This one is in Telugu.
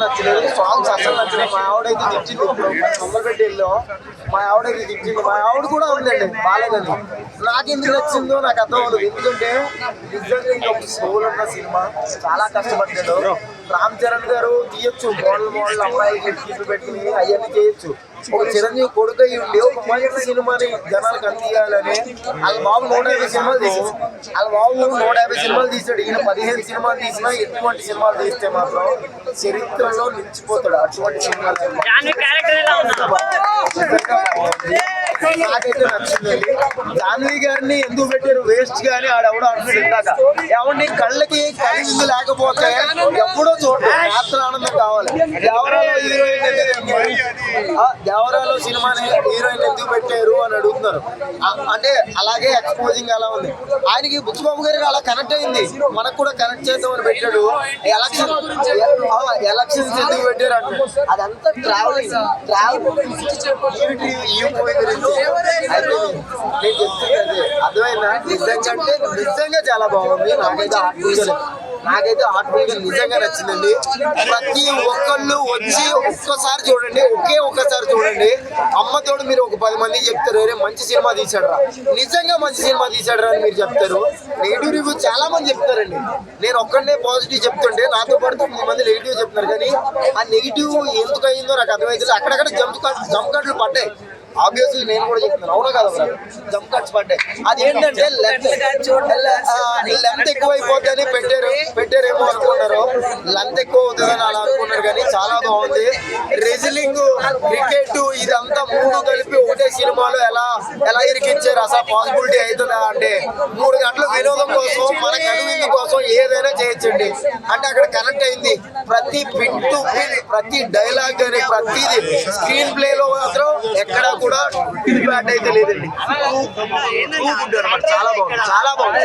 నచ్చలేదు, సాంగ్స్ అసలు నచ్చలేదు. మా ఆవిడైతే తిట్టింది. కొమ్మపెట్టిలో మా ఆవిడైతే తిట్టింది. మా ఆవిడ కూడా ఉందండి బాలేదని. నాకు ఎందుకు నచ్చిందో నాకు అర్థం అవ్వదు. ఎందుకంటే నిజంగా ఒక సోల్ ఉన్న సినిమా, చాలా కష్టపడ్డాడు. రామ్ చరణ్ గారు తీయొచ్చు, మోడల్ అమ్మాయిలకి తీసి పెట్టి అవన్నీ చేయొచ్చు. ఒక చిరంజీవి కొడుకు అయ్యి ఉండి ఒక మంచి సినిమాని జనాలకు అందియాలని వాళ్ళ బాబు 150 సినిమాలు తీసాడు. వాళ్ళ బాబు 150 సినిమాలు తీసాడు. ఈయన 15 సినిమాలు తీసినా ఎటువంటి సినిమాలు తీస్తే మాత్రం చరిత్రలో నిలిచిపోతాడు. అటువంటి సినిమాలు నాకైతే నచ్చిందండి. జాన్వీ గారిని ఎందుకు పెట్టారు వేస్ట్ గాని ఆడెవడో అంటున్నాడు ఇందాక. ఏమండి కళ్ళకి కలిసి లేకపోతే ఎప్పుడో చూడండి మాత్రం ఆనందం కావాలి. దేవరాలో హీరోయిన్ దేవరాలో సినిమాని హీరోయిన్ ఎందుకు పెట్టారు అని అడుగుతున్నారు. అంటే అలాగే ఎక్స్పోజింగ్ అలా ఉంది. ఆయనకి బుచ్చిబాబు గారికి అలా కనెక్ట్ అయింది, మనకు కూడా కనెక్ట్ చేద్దామని పెట్టాడు. ఎలక్షన్స్ ఎందుకు పెట్టారు అంటే అదంతా ట్రావెలింగ్ ఈ మూవీ గురించి అయితే నేను చెప్తున్నది అర్థమైనా. నిజంగా అంటే నిజంగా చాలా బాగుంది. నాకైతే హార్ట్ఫుల్ గా నిజంగా నచ్చిందండి. ప్రతి ఒక్కళ్ళు వచ్చి ఒక్కసారి చూడండి, ఒక్కసారి చూడండి. అమ్మతోడు మీరు ఒక 10 మంది చెప్తారు అరే మంచి సినిమా తీసాడరా, నిజంగా మంచి సినిమా తీసాడరా అని మీరు చెప్తారు. నెగిటివ్ రివ్యూ చాలా మంది చెప్తారండి. నేను ఒక్కడనే పాజిటివ్ చెప్తుంటే నాతో పాటు 9 మంది నెగిటివ్ చెప్తున్నారు. కానీ ఆ నెగిటివ్ ఎందుకు అయిందో నాకు అర్థమైతే అక్కడక్కడ జంప్ కట్లు పడ్డాయి. ఆబ్వియస్లీ నేను కూడా చెప్తున్నాను, అవునా కదా, జంప్ కట్స్ పడ్డాయి. అదేంటంటే లెంత్ ఎక్కువైపోద్దని పెట్టారేమో అనుకున్నారు. లెంత్ ఎక్కువ అవుతుందని అలా అనుకున్నారు. కానీ చాలా బాగుంది. రెజ్లింగ్, క్రికెట్ ఇదంతా 3 కలిపి ఒకటే సినిమాలో ఎలా ఇరికించారు. అసలు పాసిబిలిటీ అవుతుందా అంటే 3 గంటల వినోదం కోసం, మన కనువిందు కోసం ఏదైనా చేయొచ్చండి. అంటే అక్కడ కనెక్ట్ అయింది. ప్రతి పిన్ టు పిన్, ప్రతి డైలాగ్ కానీ ప్రతిది స్క్రీన్ ప్లే లో మాత్రం ఎక్కడా కూడా బ్యాట్ అయితే లేదండి. చాలా బాగుంది.